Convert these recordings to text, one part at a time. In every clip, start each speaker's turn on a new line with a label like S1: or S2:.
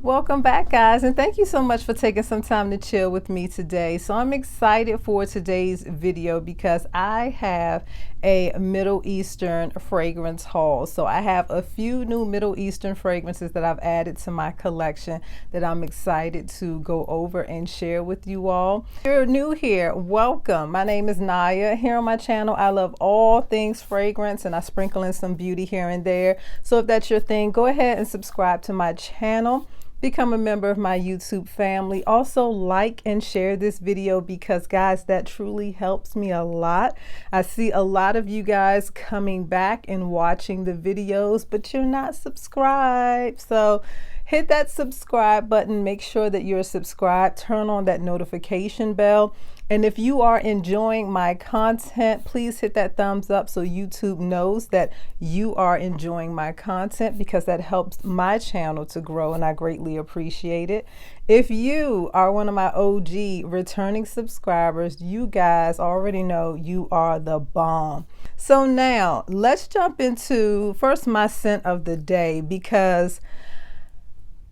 S1: Welcome back, guys, and thank you so much for taking some time to chill with me today. So I'm excited for today's video because I have a Middle Eastern fragrance haul. So I have a few new Middle Eastern fragrances that I've added to my collection that I'm excited to go over and share with you all. If you're new here, welcome. My name is Naya. Here on my channel, I love all things fragrance and I sprinkle in some beauty here and there. So if that's your thing, go ahead and subscribe to my channel. Become a member of my YouTube family. Also like and share this video because, guys, that truly helps me a lot. I see a lot of you guys coming back and watching the videos, but you're not subscribed. So hit that subscribe button. Make sure that you're subscribed. Turn on that notification bell. And if you are enjoying my content, please hit that thumbs up so YouTube knows that you are enjoying my content, because that helps my channel to grow and I greatly appreciate it. If you are one of my OG returning subscribers, you guys already know you are the bomb. So now let's jump into first my scent of the day, because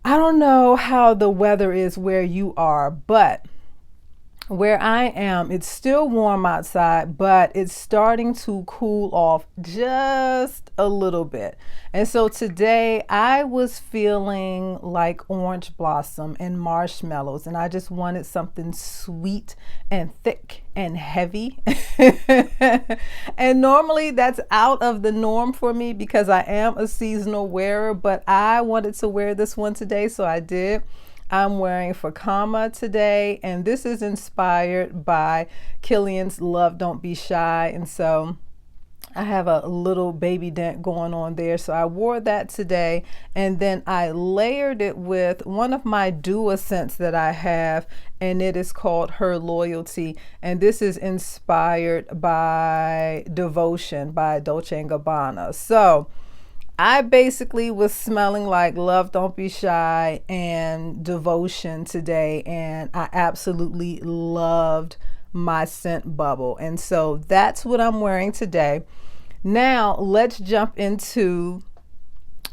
S1: I don't know how the weather is where you are, but where I am, it's still warm outside, but it's starting to cool off just a little bit. And so today I was feeling like orange blossom and marshmallows, and I just wanted something sweet and thick and heavy. And normally that's out of the norm for me because I am a seasonal wearer, but I wanted to wear this one today, so I did. I'm wearing Fakama today, and this is inspired by Killian's Love Don't Be Shy, and so I have a little baby dent going on there, so I wore that today. And then I layered it with one of my Dua scents that I have, and it is called Her Loyalty, and this is inspired by Devotion by Dolce & Gabbana. So I basically was smelling like Love Don't Be Shy and Devotion today, and I absolutely loved my scent bubble. And so that's what I'm wearing today. Now let's jump into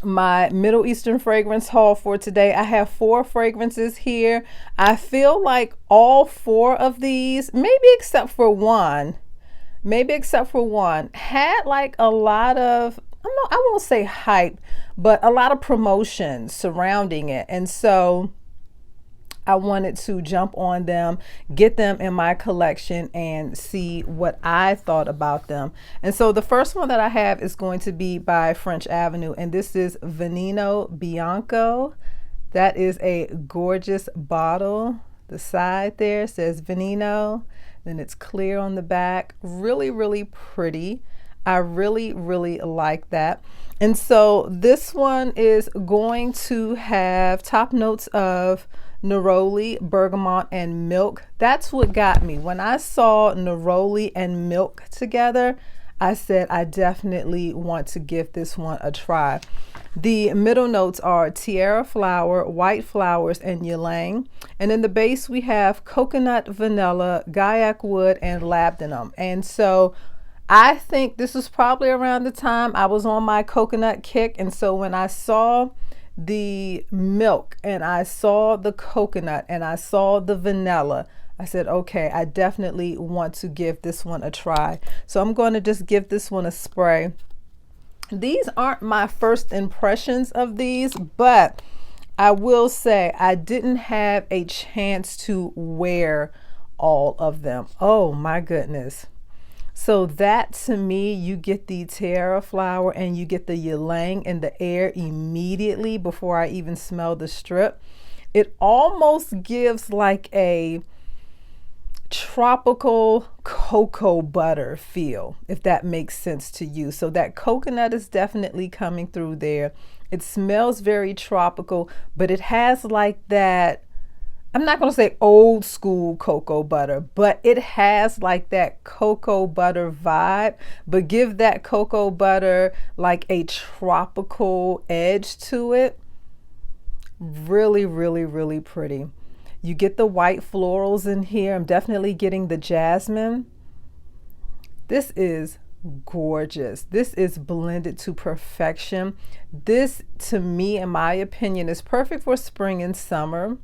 S1: my Middle Eastern fragrance haul for today. I have 4 fragrances here. I feel like all 4 of these, maybe except for one, had like a lot of, I won't say hype, but a lot of promotion surrounding it. And so I wanted to jump on them, get them in my collection, and see what I thought about them. And so the first one that I have is going to be by French Avenue, and this is Veneno Bianco. That is a gorgeous bottle. The side there says Veneno, then it's clear on the back. Really, really pretty. I really like that. And so this one is going to have top notes of neroli, bergamot, and milk. That's what got me. When I saw neroli and milk together, I said I definitely want to give this one a try. The middle notes are tiara flower, white flowers, and ylang. And in the base we have coconut, vanilla, guaiac wood, and labdanum. And so I think this was probably around the time I was on my coconut kick. And so when I saw the milk and I saw the coconut and I saw the vanilla, I said, okay, I definitely want to give this one a try. So I'm going to just give this one a spray. These aren't my first impressions of these, but I will say I didn't have a chance to wear all of them. Oh my goodness. So that, to me, you get the tiara flower and you get the ylang in the air immediately before I even smell the strip. It almost gives like a tropical cocoa butter feel, if that makes sense to you. So that coconut is definitely coming through there. It smells very tropical, but it has like that, I'm not going to say old school cocoa butter, but it has like that cocoa butter vibe, but give that cocoa butter like a tropical edge to it. Really pretty. You get the white florals in here. I'm definitely getting the jasmine. This is gorgeous. This is blended to perfection. This, to me, in my opinion, is perfect for spring and summer.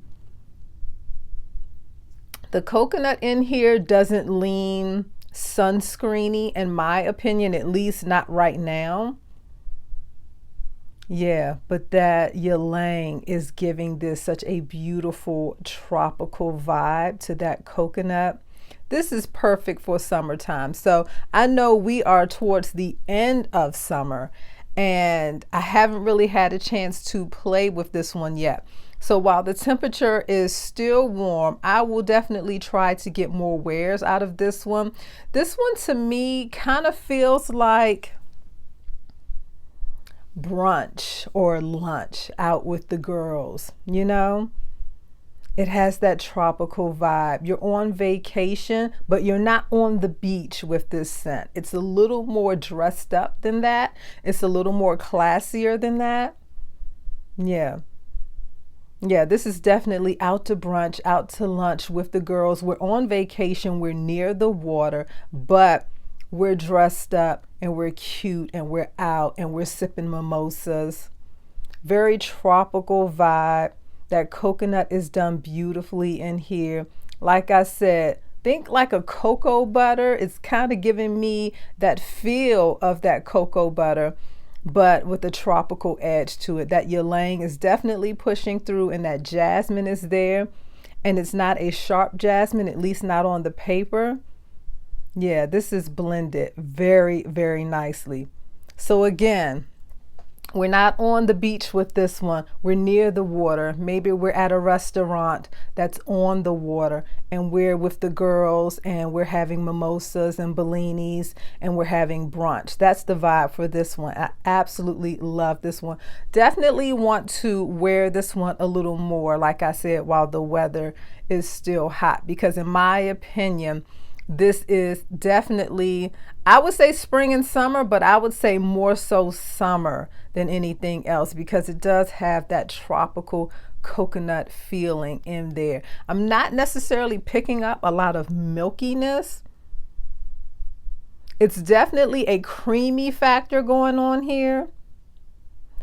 S1: The coconut in here doesn't lean sunscreeny, in my opinion, at least not right now. Yeah, but that ylang is giving this such a beautiful tropical vibe to that coconut. This is perfect for summertime. So I know we are towards the end of summer and I haven't really had a chance to play with this one yet. So while the temperature is still warm, I will definitely try to get more wears out of this one. This one to me kind of feels like brunch or lunch out with the girls, you know? It has that tropical vibe. You're on vacation, but you're not on the beach with this scent. It's a little more dressed up than that. It's a little more classier than that. Yeah. Yeah, this is definitely out to brunch, out to lunch with the girls. We're on vacation, we're near the water, but we're dressed up and we're cute and we're out and we're sipping mimosas. Very tropical vibe. That coconut is done beautifully in here. Like I said, think like a cocoa butter. It's kind of giving me that feel of that cocoa butter, but with a tropical edge to it. That ylang is definitely pushing through and that jasmine is there. And it's not a sharp jasmine, at least not on the paper. Yeah, this is blended very, very nicely. So again, we're not on the beach with this one. We're near the water. Maybe we're at a restaurant that's on the water and we're with the girls and we're having mimosas and bellinis and we're having brunch. That's the vibe for this one. I absolutely love this one. Definitely want to wear this one a little more, like I said, while the weather is still hot, because in my opinion, this is definitely, I would say spring and summer, but I would say more so summer than anything else, because it does have that tropical coconut feeling in there. I'm not necessarily picking up a lot of milkiness. It's definitely a creamy factor going on here.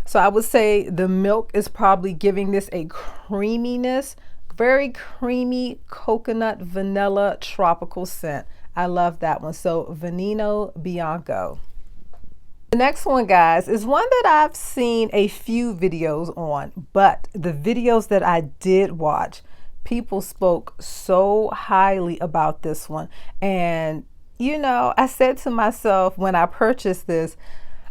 S1: So I would say the milk is probably giving this a creaminess. Very creamy coconut vanilla tropical scent. I love that one. So Veneno Bianco. The next one, guys, is one that I've seen a few videos on, but the videos that I did watch, people spoke so highly about this one. And, you know, I said to myself when I purchased this,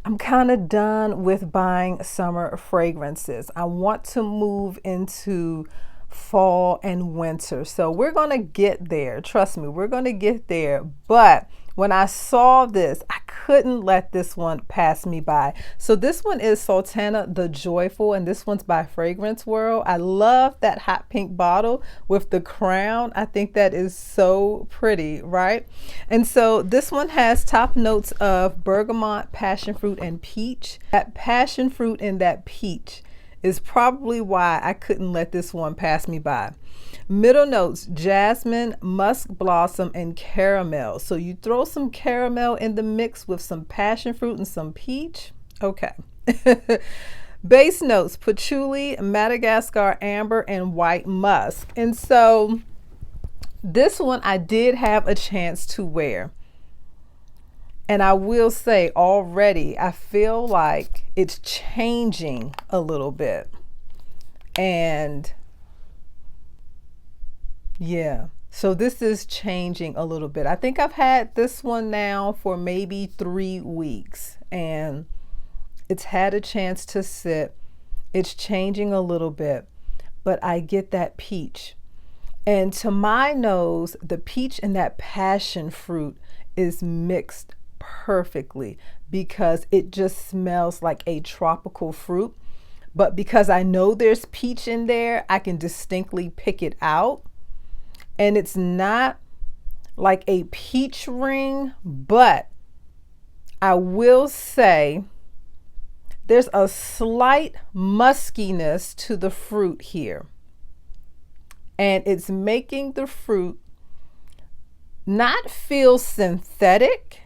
S1: I'm kind of done with buying summer fragrances. I want to move into fall and winter. So we're going to get there. Trust me, we're going to get there. But when I saw this, I couldn't let this one pass me by. So this one is Sultana The Joyful, and this one's by Fragrance World. I love that hot pink bottle with the crown. I think that is so pretty, right? And so this one has top notes of bergamot, passion fruit, and peach. That passion fruit and that peach is probably why I couldn't let this one pass me by. Middle notes, jasmine, musk blossom, and caramel. So you throw some caramel in the mix with some passion fruit and some peach. Okay. Base notes, patchouli, Madagascar amber, and white musk. And so this one I did have a chance to wear. And I will say already, I feel like it's changing a little bit. And yeah, so this is changing a little bit. I think I've had this one now for maybe 3 weeks and it's had a chance to sit. It's changing a little bit, but I get that peach. And to my nose, the peach and that passion fruit is mixed perfectly because it just smells like a tropical fruit. But because I know there's peach in there, I can distinctly pick it out. And it's not like a peach ring, but I will say there's a slight muskiness to the fruit here. And it's making the fruit not feel synthetic,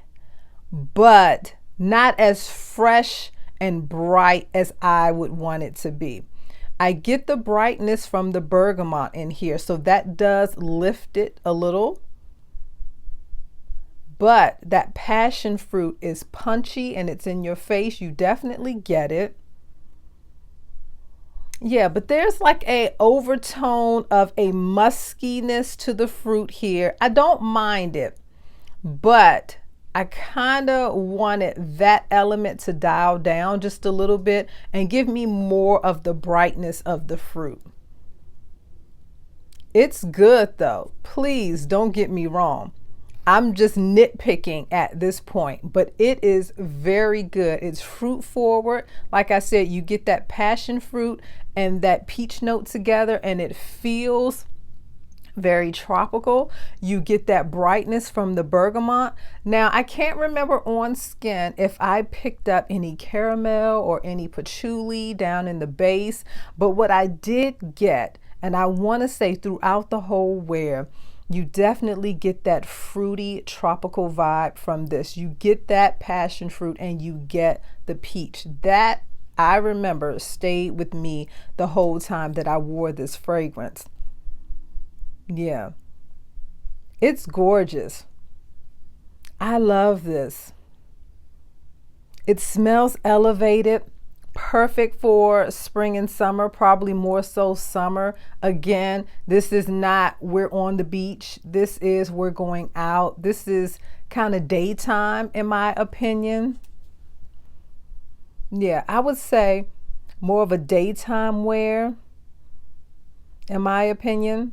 S1: but not as fresh and bright as I would want it to be. I get the brightness from the bergamot in here, so that does lift it a little. But that passion fruit is punchy and it's in your face. You definitely get it. Yeah, but there's like a overtone of a muskiness to the fruit here. I don't mind it, but I kind of wanted that element to dial down just a little bit and give me more of the brightness of the fruit. It's good though. Please don't get me wrong. I'm just nitpicking at this point, but it is very good. It's fruit forward. Like I said, you get that passion fruit and that peach note together, and it feels very tropical. You get that brightness from the bergamot. Now, I can't remember on skin if I picked up any caramel or any patchouli down in the base, but what I did get, and I want to say throughout the whole wear, you definitely get that fruity tropical vibe from this. You get that passion fruit and you get the peach. That, I remember, stayed with me the whole time that I wore this fragrance. Yeah, it's gorgeous. I love this. It smells elevated. Perfect for spring and summer, probably more so summer. Again, this is not we're on the beach. This is we're going out. This is kind of daytime in my opinion. Yeah, I would say more of a daytime wear in my opinion.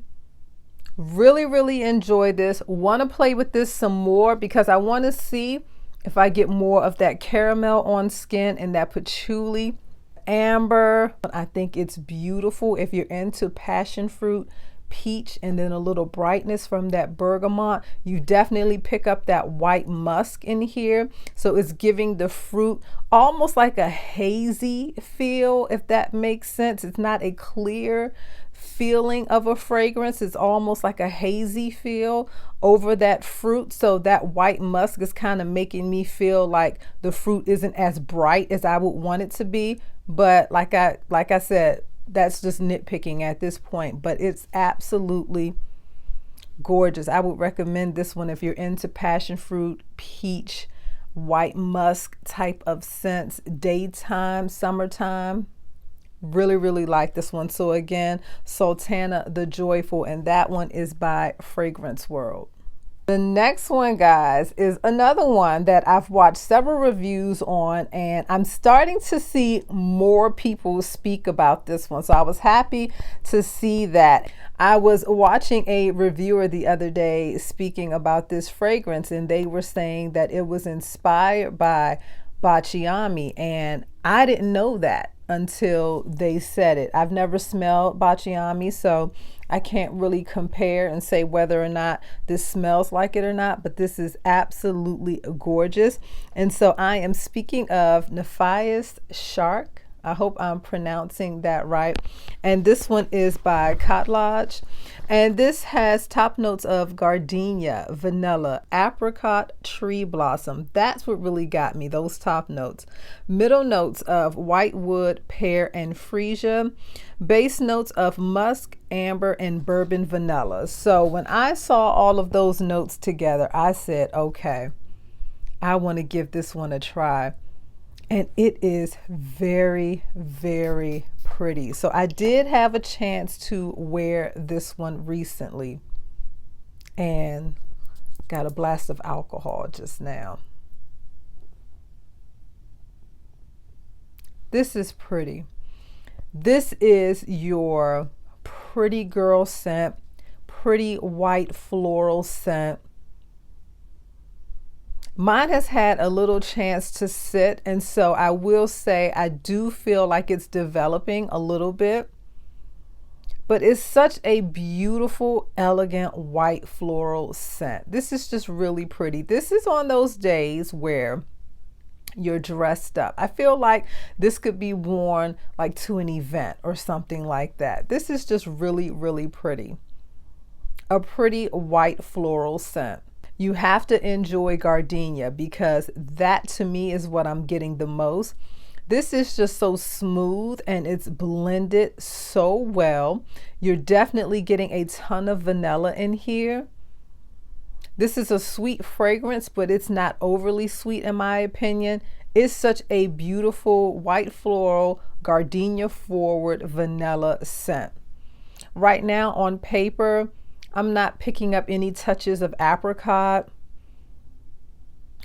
S1: Really, really enjoy this. Want to play with this some more because I want to see if I get more of that caramel on skin and that patchouli, amber. I think it's beautiful if you're into passion fruit, peach, and then a little brightness from that bergamot. You definitely pick up that white musk in here. So it's giving the fruit almost like a hazy feel, if that makes sense. It's not a clear feeling of a fragrance. It's almost like a hazy feel over that fruit. So that white musk is kind of making me feel like the fruit isn't as bright as I would want it to be. But like I said, that's just nitpicking at this point, but it's absolutely gorgeous. I would recommend this one if you're into passion fruit, peach, white musk type of scents, daytime, summertime. Really, really like this one. So again, Sultana The Joyful, and that one is by Fragrance World. The next one, guys, is another one that I've watched several reviews on, and I'm starting to see more people speak about this one. So I was happy to see that. I was watching a reviewer the other day speaking about this fragrance, and they were saying that it was inspired by Bacciami, and I didn't know that until they said it. I've never smelled Bacciami, so I can't really compare and say whether or not this smells like it or not, but this is absolutely gorgeous. And so I am speaking of Nafais Sharq. I hope I'm pronouncing that right. And this one is by Cottage. And this has top notes of gardenia, vanilla, apricot, tree blossom. That's what really got me, those top notes. Middle notes of whitewood, pear, and freesia. Base notes of musk, amber, and bourbon vanilla. So when I saw all of those notes together, I said, okay, I want to give this one a try. And it is very, very pretty. So I did have a chance to wear this one recently and got a blast of alcohol just now. This is pretty. This is your pretty girl scent, pretty white floral scent. Mine has had a little chance to sit, and so I will say I do feel like it's developing a little bit, but it's such a beautiful, elegant white floral scent. This is just really pretty. This is on those days where you're dressed up. I feel like this could be worn like to an event or something like that. This is just really, really pretty. A pretty white floral scent. you have to enjoy gardenia, because that to me is what I'm getting the most. This is just so smooth and it's blended so well. You're definitely getting a ton of vanilla in here. This is a sweet fragrance, but it's not overly sweet in my opinion. It's such a beautiful white floral, gardenia forward vanilla scent. Right now on paper, I'm not picking up any touches of apricot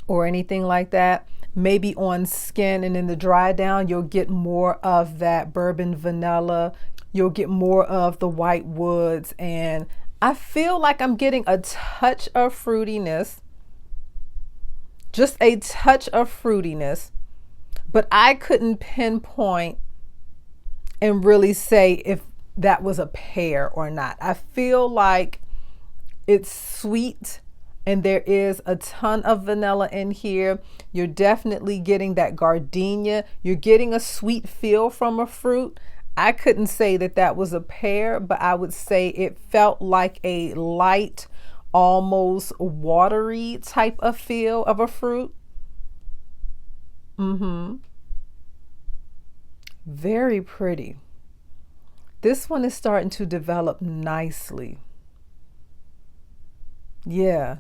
S1: or anything like that. Maybe on skin and in the dry down, you'll get more of that bourbon vanilla. You'll get more of the white woods, and I feel like I'm getting a touch of fruitiness, just a touch of fruitiness, but I couldn't pinpoint and really say if that was a pear or not. I feel like it's sweet and there is a ton of vanilla in here. You're definitely getting that gardenia. You're getting a sweet feel from a fruit. I couldn't say that that was a pear, but I would say it felt like a light, almost watery type of feel of a fruit. Very pretty. This one is starting to develop nicely. Yeah,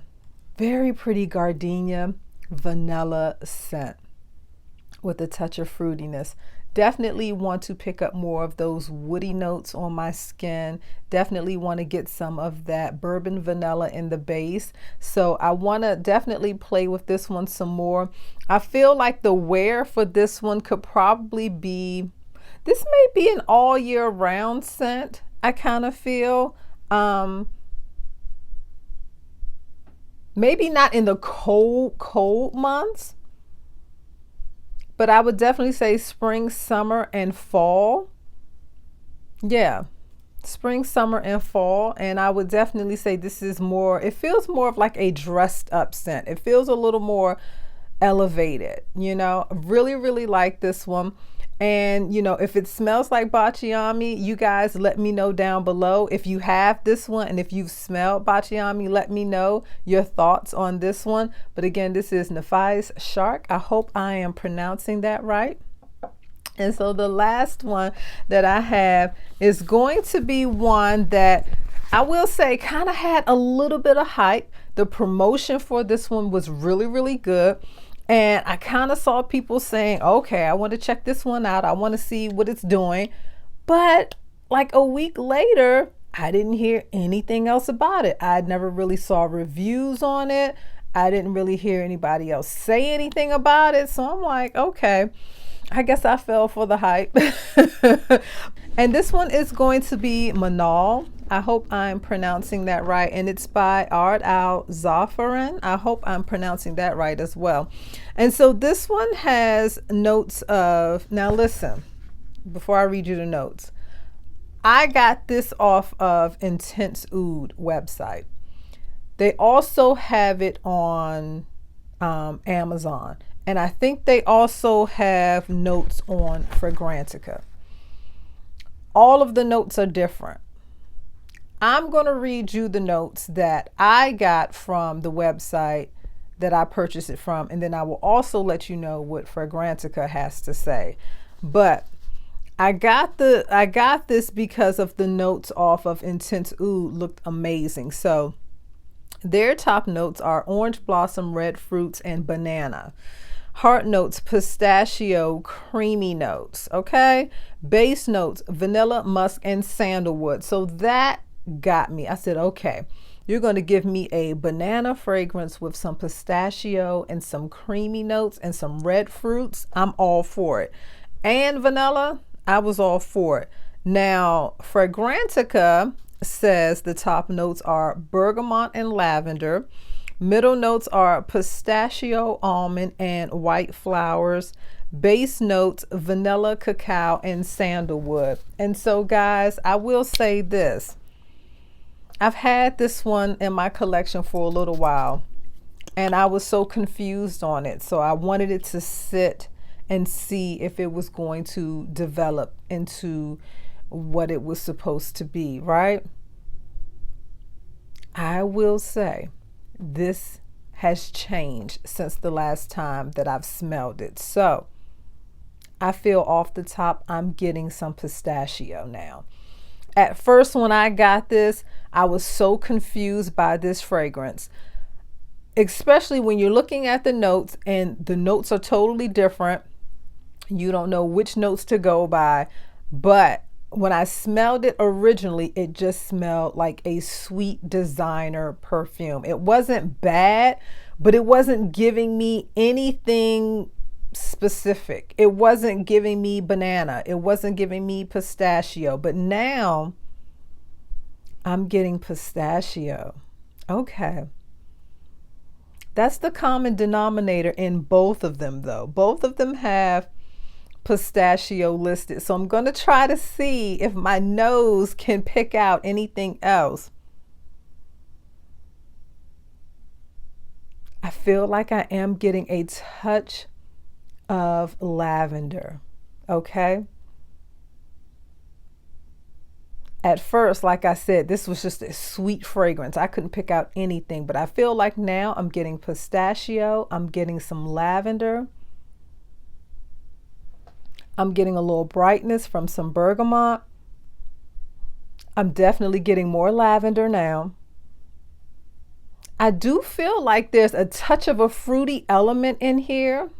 S1: very pretty gardenia vanilla scent with a touch of fruitiness. Definitely want to pick up more of those woody notes on my skin. Definitely want to get some of that bourbon vanilla in the base. So I want to definitely play with this one some more. I feel like the wear for this one could probably be, this may be an all year round scent, I kind of feel. Maybe not in the cold months, but I would definitely say spring, summer, and fall. Yeah, spring, summer, and fall. And I would definitely say this is more, it feels more of like a dressed up scent. It feels a little more elevated, you know. Really, really like this one. And you know, if it smells like Bacciami, you guys let me know down below. If you have this one and if you've smelled Bacciami, let me know your thoughts on this one. But again, this is Nafais Sharq. I hope I am pronouncing that right. And so the last one that I have is going to be one that I will say kind of had a little bit of hype. The promotion for this one was really, really good. And I kind of saw people saying, okay, I want to check this one out. I want to see what it's doing. But like a week later, I didn't hear anything else about it. I never really saw reviews on it. I didn't really hear anybody else say anything about it. So I'm like, okay, I guess I fell for the hype. And this one is going to be Manaal. I hope I'm pronouncing that right. And it's by Ard Al Zafaran. I hope I'm pronouncing that right as well. And so this one has notes of, now listen, before I read you the notes, I got this off of Intense Oud website. They also have it on Amazon. And I think they also have notes on Fragrantica. All of the notes are different. I'm going to read you the notes that I got from the website that I purchased it from, and then I will also let you know what Fragrantica has to say. But I got this because of the notes off of Intense Oud looked amazing. So their top notes are orange blossom, red fruits, and banana. Heart notes, pistachio, creamy notes, okay? Base notes, vanilla, musk, and sandalwood. So that got me. I said, okay, you're going to give me a banana fragrance with some pistachio and some creamy notes and some red fruits. I'm all for it. And vanilla, I was all for it. Now, Fragrantica says the top notes are bergamot and lavender. Middle notes are pistachio, almond, and white flowers. Base notes, vanilla, cacao, and sandalwood. And so, guys, I will say this. I've had this one in my collection for a little while, and I was so confused on it. So I wanted it to sit and see if it was going to develop into what it was supposed to be, right? I will say, this has changed since the last time that I've smelled it. So I feel off the top I'm getting some pistachio now. At first when I got this, I was so confused by this fragrance, especially when you're looking at the notes and the notes are totally different. You don't know which notes to go by. But when I smelled it originally, it just smelled like a sweet designer perfume. It wasn't bad, but it wasn't giving me anything specific. It wasn't giving me banana. It wasn't giving me pistachio. But now I'm getting pistachio. Okay. That's the common denominator in both of them, though. Both of them have pistachio listed. So I'm going to try to see if my nose can pick out anything else. I feel like I am getting a touch of lavender. Okay. At first, like I said, this was just a sweet fragrance. I couldn't pick out anything, but I feel like now I'm getting pistachio. I'm getting some lavender. I'm getting a little brightness from some bergamot. I'm definitely getting more lavender now. I do feel like there's a touch of a fruity element in here.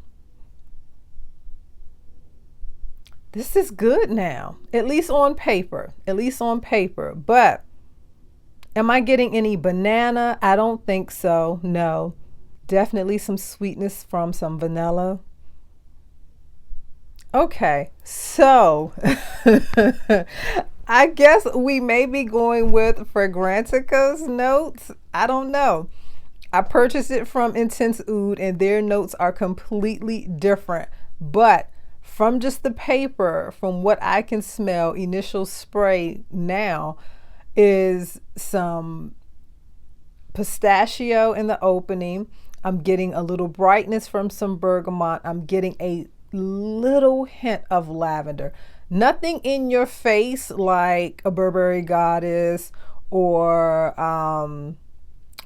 S1: This is good now, at least on paper, But am I getting any banana? I don't think so. No, definitely some sweetness from some vanilla. Okay, so I guess we may be going with Fragrantica's notes. I don't know. I purchased it from Intense Oud and their notes are completely different. But from just the paper, from what I can smell, initial spray now is some pistachio in the opening. I'm getting a little brightness from some bergamot. I'm getting a little hint of lavender. Nothing in your face like a Burberry Goddess or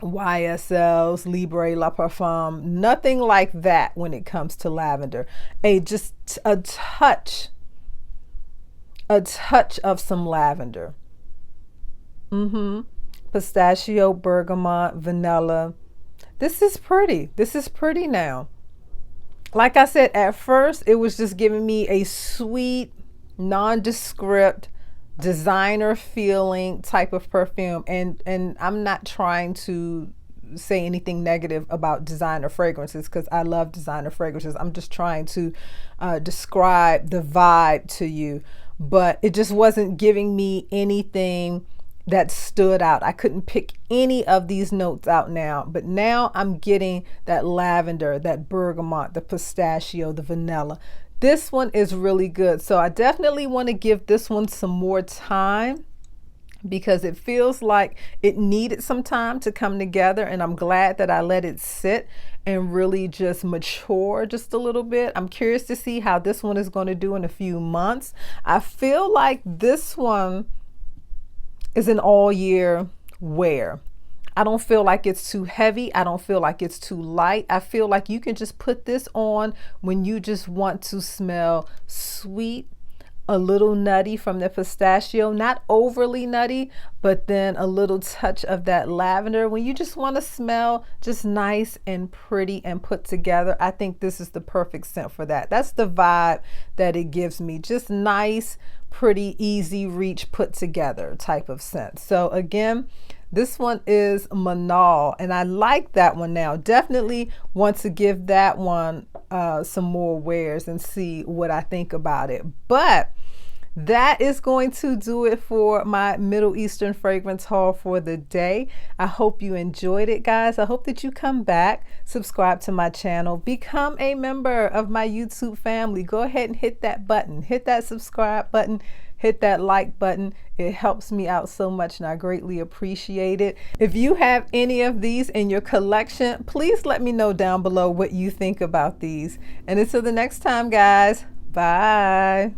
S1: YSL's Libre La Parfum. Nothing like that when it comes to lavender. Just a touch of some lavender. Pistachio, bergamot, vanilla. This is pretty. This is pretty now. Like I said, at first, it was just giving me a sweet, nondescript, designer feeling type of perfume. And I'm not trying to say anything negative about designer fragrances because I love designer fragrances. I'm just trying to describe the vibe to you. But it just wasn't giving me anything that stood out. I couldn't pick any of these notes out now, but now I'm getting that lavender, that bergamot, the pistachio, the vanilla. This one is really good. So I definitely want to give this one some more time because it feels like it needed some time to come together, and I'm glad that I let it sit and really just mature just a little bit. I'm curious to see how this one is going to do in a few months. I feel like this one is an all year wear. I don't feel like it's too heavy. I don't feel like it's too light. I feel like you can just put this on when you just want to smell sweet, a little nutty from the pistachio, not overly nutty, but then a little touch of that lavender. When you just want to smell just nice and pretty and put together, I think this is the perfect scent for that. That's the vibe that it gives me. Just nice, pretty, easy reach, put together type of scent. So again, this one is Manaal, and I like that one now. Definitely want to give that one some more wears and see what I think about it. But that is going to do it for my Middle Eastern fragrance haul for the day. I hope you enjoyed it, guys. I hope that you come back, subscribe to my channel, become a member of my YouTube family. Go ahead and hit that button, hit that subscribe button, hit that like button. It helps me out so much and I greatly appreciate it. If you have any of these in your collection, please let me know down below what you think about these. And until the next time, guys, bye.